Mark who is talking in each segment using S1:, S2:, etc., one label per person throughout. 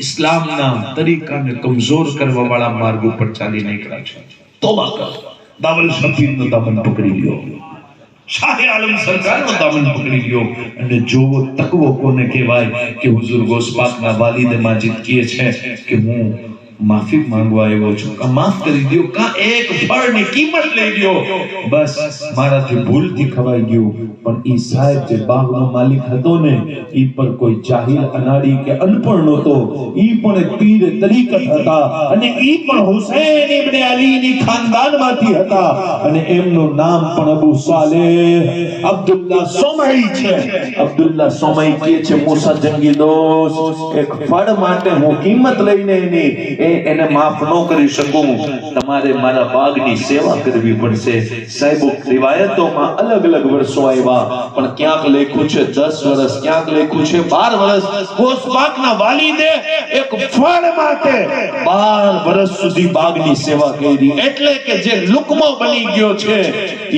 S1: ઇસ્લામના તરીકાને કમજોર કરવા વાળા માર્ગ ઉપર ચાલી નીકળ્યા છે. તોબા કર. દાવલ શફીનો દામન પકડી લ્યો, શાહ આલમ સરકારનો દામન પકડી લ્યો અને જોવો તકવો કોને કહેવાય કે હુઝુર ગૌસ પાકના વાલિદ માજીદ કહે છે કે હું માફી માંગવા આવ્યો છું, કા માફ કરી દો, કા એક ફળની કિંમત લઈ લ્યો, બસ મારાથી ભૂલથી ખવાઈ ગયું. પણ ઈ સાહેબ જે બાગનો માલિક હતો ને, ઈ પર કોઈ જાહિલ અનાડી કે અનપણ નહોતો, ઈ પણ એક પીર તરીકત હતા અને ઈ પણ હુસૈન ઇબ્ન અલીની ખાનદાનમાંથી હતા અને એમનું નામ પણ અબુ સાલેહ અબ્દુલ્લાહ સોમઈ છે. અબ્દુલ્લાહ સોમઈ કહે છે મૂસા જંગી દોસ્ત, એક ફળ માટે હું કિંમત લઈને એને માફ ન કરી શકું, તમારે મારા બાગની સેવા કરવી પડશે. સાહેબો રિવાયતોમાં અલગ અલગ વર્ષો આવ્યા, પણ ક્યાંક લખ્યું છે 10 વર્ષ, ક્યાંક લખ્યું છે 12 વર્ષ. ગૌસ પાકના વાલિદે એક ફળ માટે 12 વર્ષ સુધી બાગની સેવા કરી. એટલે કે જે લુકમો બની ગયો છે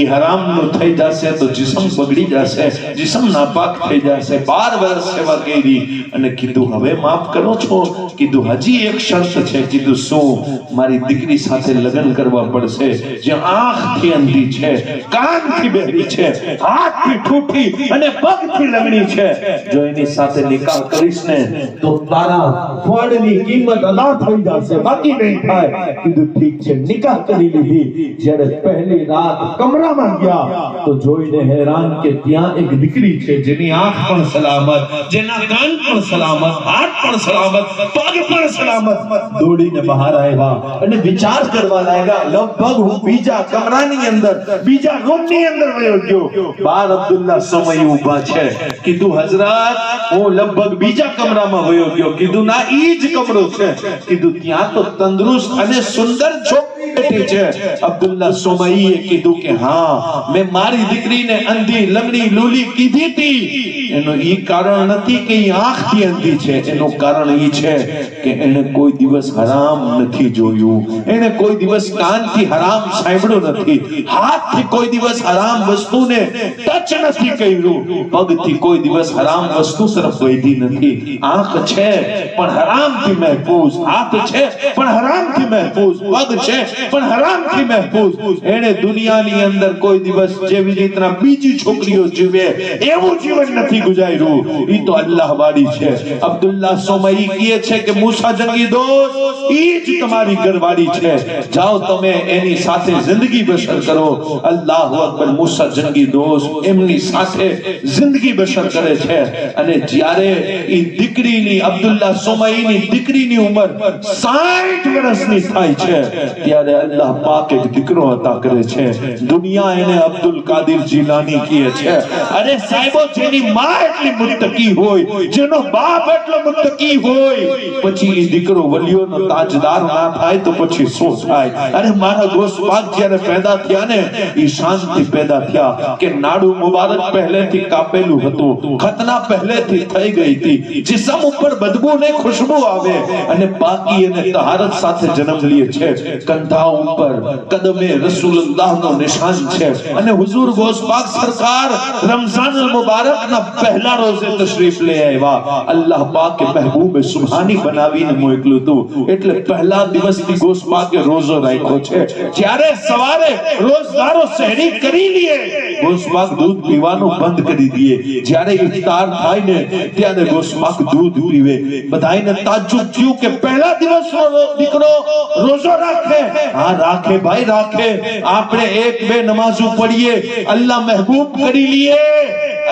S1: એ હરામનું થઈ જશે તો જિસ્મ બગડી જશે, જિસ્મ નાપાક થઈ જશે. 12 વર્ષ સેવા કરી અને કીધું હવે માફ કરો છો? કીધું હજી એક શરત છે. કીધું શું? મારી દીકરી સાથે લગ્ન કરવા પડશે, જે આંખથી અંધી છે, કાનથી બહેરી છે, હાથથી ઠૂઠી અને પગથી લંગડી છે, જો એની સાથે નિકાહ કરીશ ને તો તારા ફળની કિંમત અદા થઈ જશે, બાકી નહીં થાય. કીધું ઠીક છે. નિકાહ કરી લીધી. જ્યારે પહેલી રાત કમરામાં ગયા તો જોઈને હેરાન કે ત્યાં એક દીકરી છે જેની આંખ પણ સલામત, જેના કાન પણ સલામત, હાથ પણ સલામત, પગ પણ સલામત. દોડીને બહાર આવ્યા અને વિચાર કરવા લાગ્યા. લગભગ હું બીજા કમરાની અંદર, બીજા રૂમની અંદર વયો ગયો. બાર અબ્દુલ્લાહ સોમઈ ઊભા છે. કીધું હઝરત, હું લગભગ બીજા કમરામાં વયો ગયો. કીધું ના, ઈ જ કમરો છે. કીધું ત્યાં તો તંદુરસ્ત અને સુંદર છોકરી બેઠી છે. અબ્દુલ્લાહ સોમઈએ કીધું કે હા, મેં મારી દીકરીને અંધી, લંગડી, લૂલી કીધી હતી. એનું ઈ કારણ નથી કે ઈ આંખથી અંધી છે, એનું કારણ ઈ છે કે એને કોઈ દિવસ હરામ નથી જોયું, એને કોઈ દિવસ કાનથી હરામ સાંભળ્યું નથી, હાથથી કોઈ દિવસ હરામ વસ્તુને ટચ નથી કર્યું, પગથી કોઈ દિવસ હરામ વસ્તુ તરફ વધી નથી. આંખ છે પણ હરામથી મહેફૂઝ, હાથ છે પણ હરામથી મહેફૂઝ, પગ છે પણ હરામથી મહેફૂઝ. એને દુનિયાની અંદર કોઈ દિવસ જેવી રીતના બીજી છોકરીઓ જીવે એવું જીવન નથી ગુજાર્યું. ઈ તો અલ્લાહ વાળી છે. અબ્દુલ્લાહ સોમઈ કહે છે કે મૂસા જંગી દોસ્ત, ઈ જ તમારી ઘરવાળી છે, જાઓ તમે એની સાથે જિંદગી બસર કરો. અલ્લાહુ અકબર. મૂસા જંગી દોસ્ત એમની સાથે જિંદગી બસર કરે છે. અને જ્યારે ઈ દીકરીની, અબ્દુલ્લાહ સોમઈની દીકરીની ઉંમર 60 વર્ષની થાય છે ત્યારે અલ્લાહ પાક એક દીકરો અતા કરે છે. દુનિયા એને અબ્દુલ કાદિર જીલાની કહે છે. અરે સાહેબો, જેની માં એટલી મુત્તકી હોય, જેનો બાપ એટલો મુત્તકી હોય, પછી એ દીકરો વલીઓનો તાજદાર ના થાય તો પછી શું થાય? અરે મારા ગૌસ પાક જ્યારે પેદા થયા ને, એ શાંતિ પેદા થયા કે નાડું મુબારક પહેલેથી કાપેલું હતું, ખતના પહેલેથી થઈ ગઈ હતી, જિસ્મ ઉપર બદબુ ને ખુશ્બુ આવે અને બાકી એને તહારત સાથે જન્મ લે છે. કંધા ઉપર કદમે રસૂલુલ્લાહનો નિશાન છે. અને હુઝુર ગૌસ પાક સરકાર રમઝાન મુબારકના પહેલા રોઝે તશરીફ લઈ આવ્યા. અલ્લાહ પાકે મહેબૂબ સુબહાની બનાવીને મોકલ્યું હતું. એટલે પહેલા દિવસથી ગૌસ પાકે રોઝો રાખ્યો છે. જ્યારે સવારે રોઝદારો સહેરી કરી લે, ગૌસ પાક દૂધ પીવાનું બંધ કરી દે. જ્યારે ઇફતાર થાય ને ત્યારે ગૌસ પાક દૂધ પીવે. બધાયને તાજ્જુબ થયું કે પહેલા દિવસનો દીકરો રોઝો રાખે. હા રાખે ભાઈ રાખે, આપણે એક બે નમાઝો પઢીએ, અલ્લાહ મહેબૂબ કરી લીએ.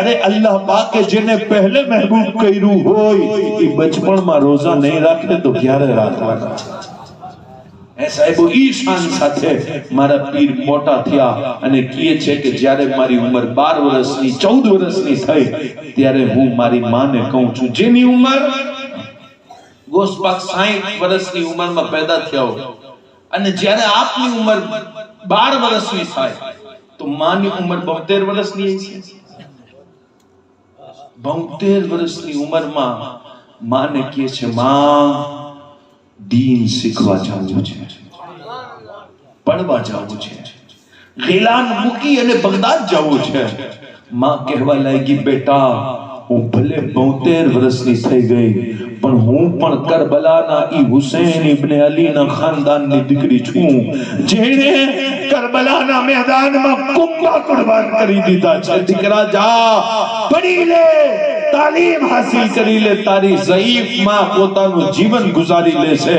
S1: અરે અલ્લાહ પાકે જેને પહેલે મહેબૂબ કર્યું હોય એ બચપણમાં રોઝા નહીં રાખે તો ક્યારે રાખવાના છે? એ સાહેબો, ઈ શાન સાથે મારા પીર મોટા થયા અને કહે છે કે જ્યારે મારી ઉંમર 12 વર્ષની 14 વર્ષની થઈ ત્યારે હું મારી માને કહું છું, જેની ઉંમર ગૌસ પાક 60 વર્ષની ઉંમરમાં પેદા થયા અને જ્યારે આપની ઉંમર 12 વર્ષની થાય તો માની ઉંમર 72 વર્ષની છે. 72 વર્ષની ઉંમરમાં માને કહે છે, માં દીન શીખવા જવું છે, પડવા જવું છે, ગિલાન મૂકી અને બગદાદ જવું છે. માં કહેવા લાગી, બેટા હું ભલે 72 વર્ષની થઈ ગઈ પણ હું પણ કરબલાના ઈ હુસૈન ઇબ્ન અલીના ખાનદાનની દીકરી છું, જેણે કરબલાના મેદાનમાં કુંભા કુરબાન કરી દીધા છે. દીકરા જા, પઢી લે, તાલીમ હાસિલ કરી લે, તારી ઝઈફ માં પોતાનું જીવન ગુજારી લેશે,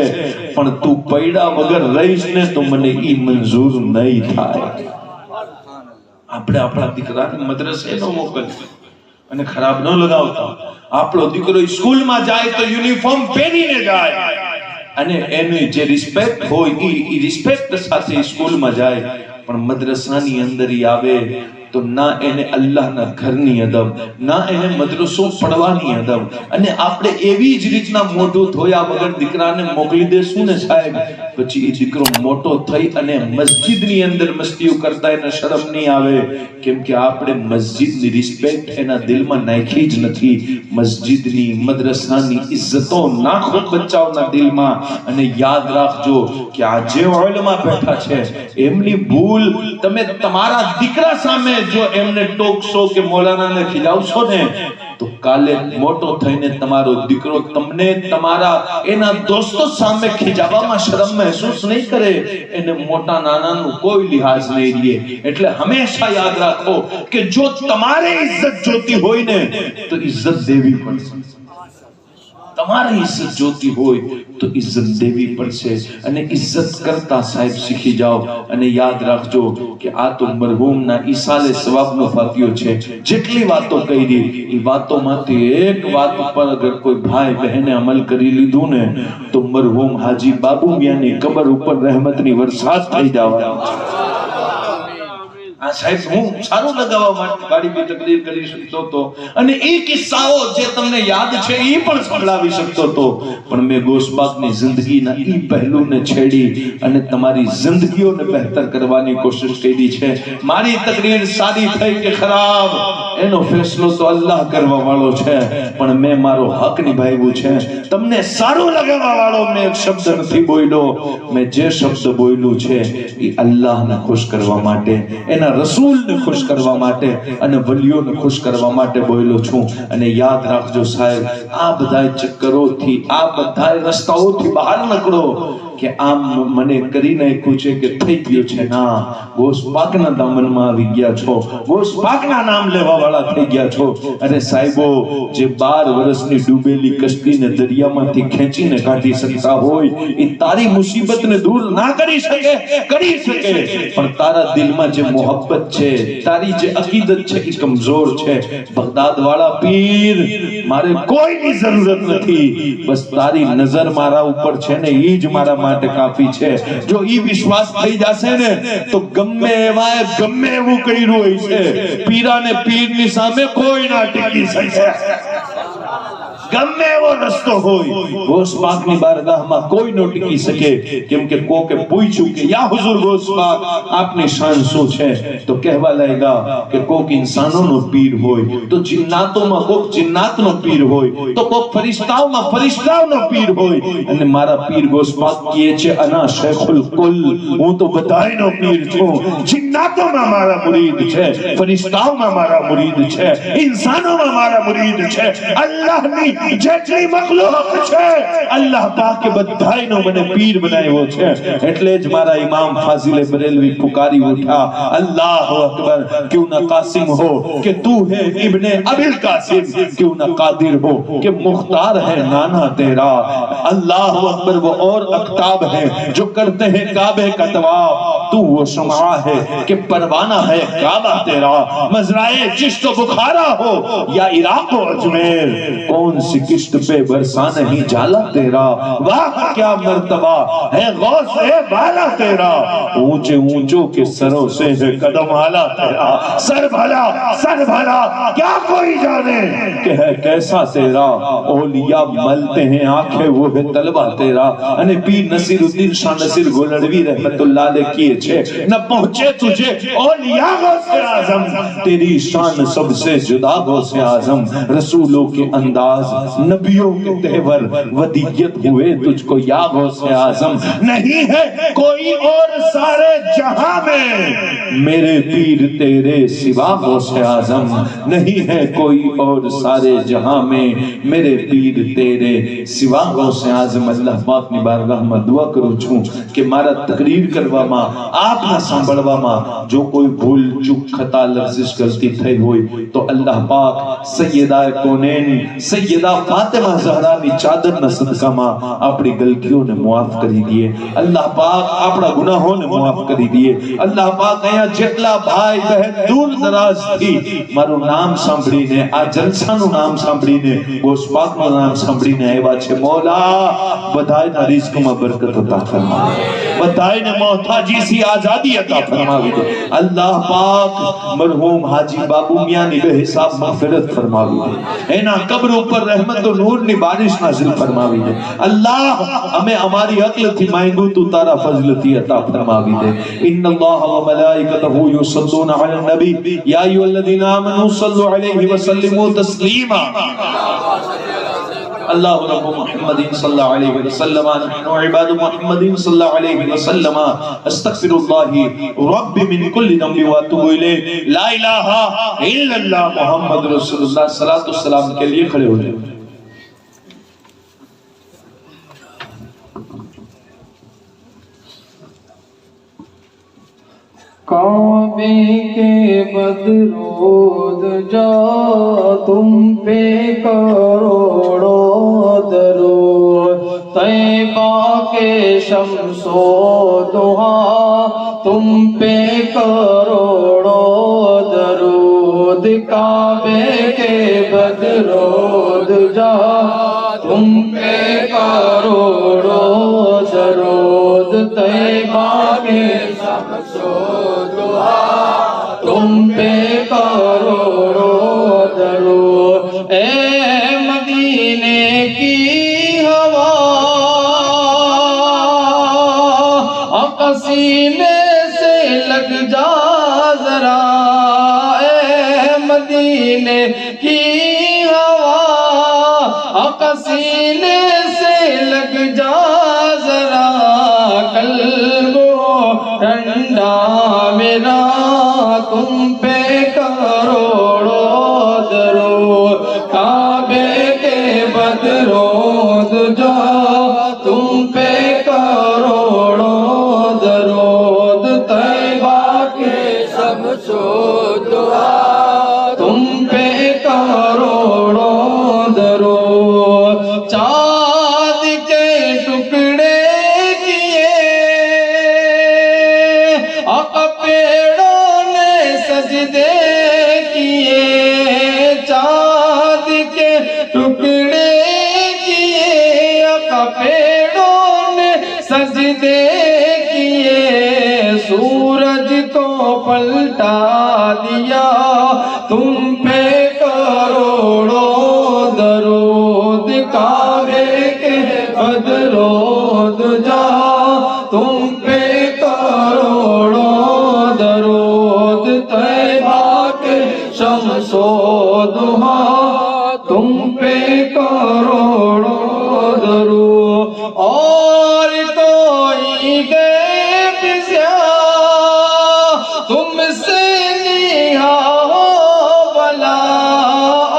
S1: પણ તું પૈડા વગર રહીશ ને તો મને ઈ મંજૂર નહીં થાય. આપણે આપણા દીકરાને મદ્રસે ન મોકલીએ અને ખરાબ ન લગાવતા. આપણો દીકરો સ્કૂલમાં જાય તો યુનિફોર્મ પહેરીને જાય અને એની જે રિસ્પેક્ટ હોય ઈ રિસ્પેક્ટ સાથે સ્કૂલમાં જાય, પણ મદ્રસાની અંદર આવે તો ના એને અલ્લાહના ઘરની અદબ, ના એને મદ્રસો પડવાની અદબ. અને આપણે એવી જ રીતના મોઢું ધોયા વગર દીકરાને મોકલી દેશું ને સાહેબ, પછી એ દીકરો મોટો થઈ અને મસ્જિદની અંદર મસ્તીઓ કરતા એને શરમ નહીં આવે, કેમ કે આપણે મસ્જિદની રિસ્પેક્ટ એના દિલમાં નાખી જ નથી. મસ્જિદની મદ્રસાની ઇજ્જતો નાખો બચ્ચાઓના દિલમાં. અને યાદ રાખજો કે આ જે ઓઇલમાં બેઠા છે એમની ભૂલ તમે તમારા દીકરા સામે જો એમને ટોકશો કે મૌલાનાને ખીજાવશો ને તો કાલે મોટો થઈને તમારો દીકરો તમને તમારા એના દોસ્તો સામે ખીજાવવામાં શરમ મહેસૂસ નહીં કરે. એને મોટા નાનાનું કોઈ લિહાઝ નહીં રહે. એટલે હંમેશા યાદ રાખો કે જો તમારે ઇજ્જત જોતી હોય ને તો ઇજ્જત દેવી પડશે. તમારે ઇજ્જત જોતી હોય તો ઇજ્જત દેવી પડશે. અને ઇજ્જત કરતા સાહેબ શીખી જાઓ. અને યાદ રાખજો કે આ તો મરહૂમના ઈસાલે સવાબનો ફાતિયો છે. જેટલી વાતો કરી એ વાતોમાંથી એક વાત ઉપર અગર કોઈ ભાઈ બહેને અમલ કરી લીધું ને તો મરહૂમ હાજી બાબુ મિયાની કબર ઉપર રહેમતની વરસાદ થઈ જવાની. આ સાહેબ હું સારું લગાવવા માટે ગાડી બી તકલીફ કરી શકતો હતો અને એ કિસ્સાઓ જે તમને યાદ છે એ પણ સંભળાવી શકતો હતો, પણ મેં ગોસબાગની જિંદગીના એ પહેલુને છેડી અને તમારી જિંદગીઓને બહેતર કરવાની કોશિશ કરી છે. મારી તકરીર સારી થઈ કે ખરાબ એનો ફેસલો તો અલ્લાહ કરવા વાળો છે, પણ મેં મારો હક નિભાવ્યો છે. તમને સારું લગાવવા વાળો મેં એક શબ્દ નથી બોલ્યો. મેં જે શબ્દ બોલ્યું છે એ અલ્લાહને ખુશ કરવા માટે, એના રસૂલને ખુશ કરવા માટે અને વલીઓને ખુશ કરવા માટે બોલ્યો છું. અને યાદ રાખજો સાહેબ, આ બધા ચક્કરોથી, આ બધા રસ્તાઓથી બહાર નીકળો કે આમ મને કરી નાખ્યું છે કે થઈ ગયું છે. ના, ગોસપાકના દામનમાં આવી ગયા છો, ગોસપાકના નામ લેવા વાળા થઈ ગયા છો. અને સાહેબો, જે 12 વર્ષની ડૂબેલી કશ્તીને દરિયામાંથી ખેંચીને કાઢી શકતા હોય એ તારી મુસીબતને દૂર ના કરી શકે, કરી શકે, પણ તારા દિલમાં જે મોહબ્બત છે, તારી જે અકીદત છે એ કમજોર છે. બગદાદ વાળા પીર, મારે કોઈની જરૂરત નથી, બસ તારી નજર મારા ઉપર છે ને એ જ મારા માટે કાફી છે. જો ઈ વિશ્વાસ થઈ જશે ને તો ગમે એવા ગમે એવું કર્યું હોય છે, પીરાને પીરની સામે કોઈ ના ટીકી શકે. ગમે એવો રસ્તો હોય ગોસપાકની બારગાહમાં કોઈ નો ટીકી શકે. કેમ કે કોકે પૂછ્યું કે યા હુઝુર ગોસપાક આપની શાન શું છે, તો કહેવા લાગ્યા કે કોક ઇન્સાનોનો પીર હોય તો જિન્નાતોમાં કોક જિન્નાતનો પીર હોય, તો કોક ફરિશ્તાઓમાં ફરિશ્તાઓનો પીર હોય. અને મારા પીર ગોસપાક કહે છે અના શેખુલ કુલ, હું તો બધાયનો પીર છું. જિન્નાતોમાં મારા મુરીદ છે, ફરિશ્તાઓમાં મારા મુરીદ છે, ઇન્સાનોમાં મારા મુરીદ છે. અલ્લાહની જેટલી મખલુક છે અલ્લાહ પાકે બધાયનો મને પીર બનાવ્યો છે. એટલે જ મારા ઇમામ ફાઝિલ બરેલવી પુકારી ઉઠા, અલ્લાહુ અકબર, ક્यों ना कासिम हो कि तू है इब्ने अबिल कासिम, क्यों ना कादिर हो कि मुख्तार है नाना तेरा. अल्लाहु अकबर, वो और अख्ताब है जो करते हैं काबे का तवाफ, तू वो शमा है कि परवाना है काबा तेरा. मजराए चिश्त बुखारा हो या इराक हो अजमेर, कौन सी किश्त पे बरसा नहीं जाला तेरा. वाह क्या मर्तबा है गौस है बाला तेरा, ऊंचे ऊंचों के सरों से है कदम आला तेरा. सर भला क्या कोई जाने कि है कैसा तेरा, ओलिया मलते हैं आंखें वो है तलवा तेरा. અને પીર નસીરુદ્દીન શાહ નસીર ગોલડવી रहमतुल्लाह अलैह किए छे, न पहुंचे तुझे ओलिया गौस आजम, तेरी शान सबसे जुदा गौस आजम. रसूलों के अंदाज نبیوں کے تہور ودیت ہوئے تجھ کو یا غوث اعظم، نہیں ہے کوئی اور سارے جہاں میں میرے پیر تیرے سوا غوث اعظم، نہیں ہے کوئی اور سارے جہاں میں میرے پیر تیرے سوا غوث اعظم۔ اللہ پاک نے بارگاہ میں دعا کرو چھوں کہ مارا تقریر کروا ماں آپ نہ سنبھڑوا ماں، جو کوئی بھول چک خطا لرزش غلطی تھئی ہوئی تو اللہ پاک سیدہ کونین سیدہ فاطمہ زہرا نے چادر نہ صدقہ ماں اپنی غلطیوں نے معاف کری دیے، اللہ پاک اپنا گناہوں نے معاف کری دیے، اللہ پاک ایا جتلا بھائی بہن دور دراز تھی مارو نام سامبڑی نے آ جلسہ نو نام سامبڑی نے گوش پاک نو نام سامبڑی نے اے باچھے مولا بدھائی نہ رزق میں برکت عطا فرما، بدھائی نے محتاجی سی آزادی عطا فرماوی دے، اللہ پاک مرحوم حاجی بابو میاں نے بے حساب مغفرت فرماوی دے، اینا قبروں پر رحمت و نور نے بارش نازل فرماوی دے، اللہ ہمیں ہماری عقل تھی مائنگو تو تارا فضلتی عطا فرماوی دے۔ ان اللہ و ملائکتہ یصلون علی النبی یا ایھا الذین آمنوا صلوا علیہ وسلموا تسلیما، اللہ رب محمد صلی اللہ علیہ وسلم نحن عباد محمد صلی اللہ علیہ وسلم استغفر اللہ رب من کل ذنب واتوب الیہ، لا الہ الا اللہ محمد رسول اللہ، صلاۃ والسلام کے لیے کھڑے ہو جائیں۔
S2: کعبے کے بدرود جا تم پہ کروڑوں درود، طیبہ کے شمس و ضحیٰ تم پہ کروڑوں درود، کعبے کے بدرود جا تم پہ کروڑوں درود، طیبہ کے شمس و تم پہ کروڑوں درود، اے مدینے کی ہوا سینے سے لگ جا ذرا، اے مدینے کی ہوا سینے سے لگ جا ذرا، قلب ٹھنڈا میرا تم پہ کروڑوں درود، کعبے کے بدرود جا تم پہ کروڑوں درود، طیبہ کے شمس و ضحیٰ تم پہ کروڑوں درود، چاند کے ٹکڑے پیڑوں نے سجدے کیے، چاند کے ٹکڑے کیے، پیڑوں نے سجدے کیے، سورج کو پلٹا دیا تم پہ کروڑوں درود، کعبے کے بدرود جا تم پہ کروڑوں درود، طیبہ کے شمس و ضحیٰ تم پہ کروڑوں درود، اور کوئی غیب سیاہ تم سے نیہا ہو بلا،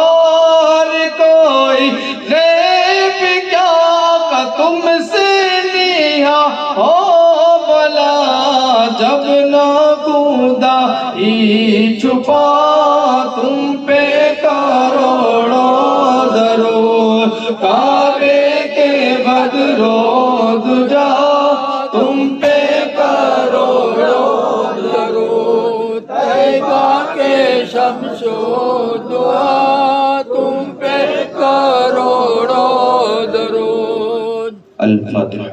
S2: اور کوئی غیب کیا کہ تم سے نیہا ہو بلا، جب نہ کودا ہی چھپا تم پہ کروڑوں درود، کعبے کے بدرود جا تم پہ کروڑوں درود، طیبہ کے شمس و ضحیٰ تم پہ کروڑوں درود۔
S1: الفاتحہ۔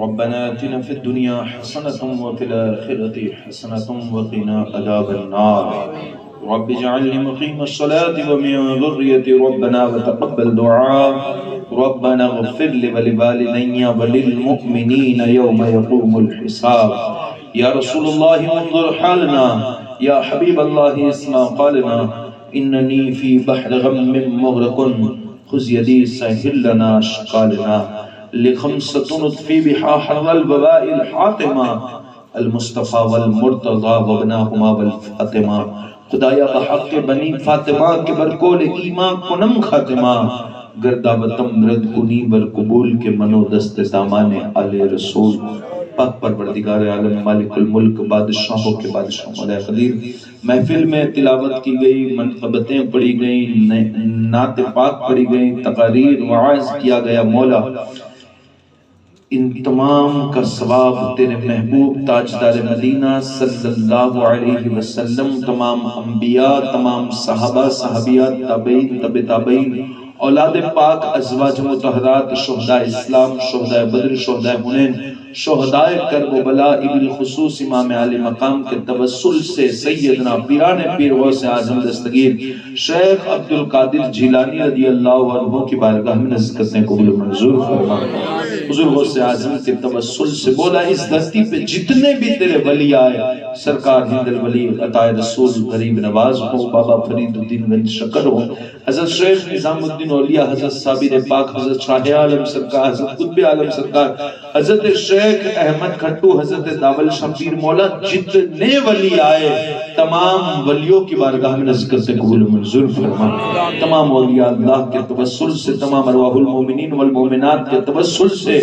S1: ربنا آتنا في الدنيا حسنة وفي الآخرة حسنة وقنا عذاب النار، رب اجعلني مقيم الصلاة ومن ذريتي ربنا وتقبل دعاء
S3: ربنا اغفر لي ولوالدي وللمؤمنين يوم يقوم الحساب یا رسول اللہ انظر حالنا یا حبیب اللہ اسمع قالنا اننی فی بحر غم مغرق خذ یدی سہل لنا اشقالنا لخمسة نطفی بها حر الوباء الحاطمہ المصطفى والمرتضى وابناهما والفاطمہ خدایا بحق بنی فاطمہ کے برکول ایمان کنم خاتمہ گردہ وطم رد کنی بر قبول کے منو دست دامان آل رسول پاک پروردگار عالم مالک الملک بادشاہوں کے بادشاہ مولا قدیر محفل میں تلاوت کی گئی منقبتیں پڑھی گئیں نعت پاک پڑھی گئیں تقاریر وعاظ کیا گیا مولا ان تمام کا ثواب تیرے محبوب تاجدار مدینہ صلی اللہ علیہ وسلم تمام انبیاء تمام صحابہ صحابیات تابعین تبع تابعین اولاد پاک ازواج مطہرات شہداء اسلام شہداء بدر شہداء حنین شہداء کرب و بلا بالخصوص امام عالی مقام کے توسل سے سیدنا پیران پیر غوث اعظم دستگیر شیخ عبدالقادر جیلانی رضی اللہ عنہ کی بارگاہ میں نزدیکتیں قبول منظور فرما حضور غوث اعظم کے توسل سے بولا اس دھرتی پہ جتنے بھی تیرے ولی آئے سرکار ہند الولی عطا رسول غریب نواز ہو بابا فرید الدین گنج شکر ہو حضرت شیخ نظام الدین اولیاء حضرت صابر پاک حضرت شاہ عالم سرکار حضرت قطب عالم سرکار حضرت شیخ احمد کھٹو حضرت داول شمپیر مولا جتنے ولی آئے تمام ولیوں کی بارگاہ میں نذکر سے قبول منظور فرما تمام اولیاء اللہ کے توسل سے تمام ارواح المومنین والمومنات کے توسل سے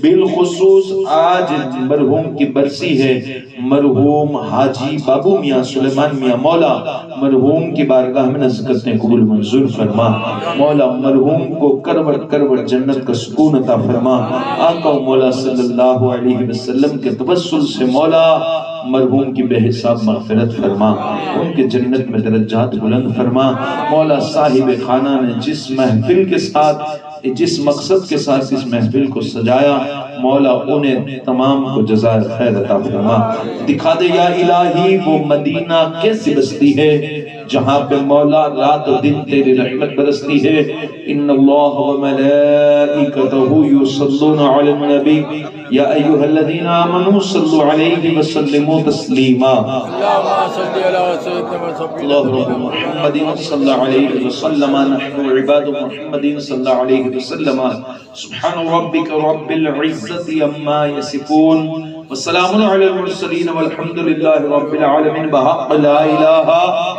S3: بالخصوص آج مرحوم کی برسی ہے مرحوم حاجی بابو میاں سلیمان میاں مولا مرحوم کی بارگاہ میں نذکر سے قبول منظور فرما مولا مرحوم کو کروڑ کروڑ جنت کا سکون عطا فرما آقا مولا صلی اللہ علیہ وسلم کے توسل سے مولا مرحوم کی بے حساب مغفرت فرما ان کے جنت میں درجات بلند فرما مولا صاحب خانہ نے جس محفل کے ساتھ جس مقصد کے ساتھ اس محفل کو سجایا مولا انہیں تمام کو جزائے خیر عطا فرما دکھا دے یا الہی وہ مدینہ کیسی بستی ہے جہاں پہ مولا رات و دن تیری رحمت برستی ہے ان اللہ و ملائکتہ یصلون علی النبی یا ایہا الذین آمنوا صلوا علیہ وسلموا تسلیما اللہ رب محمد صلی اللہ علیہ وسلم نحن عباد محمد صلی اللہ علیہ وسلم سبحان ربک رب العزت عما یصفون والسلام علی المرسلین والحمد للہ رب العالمین بحق لا الہ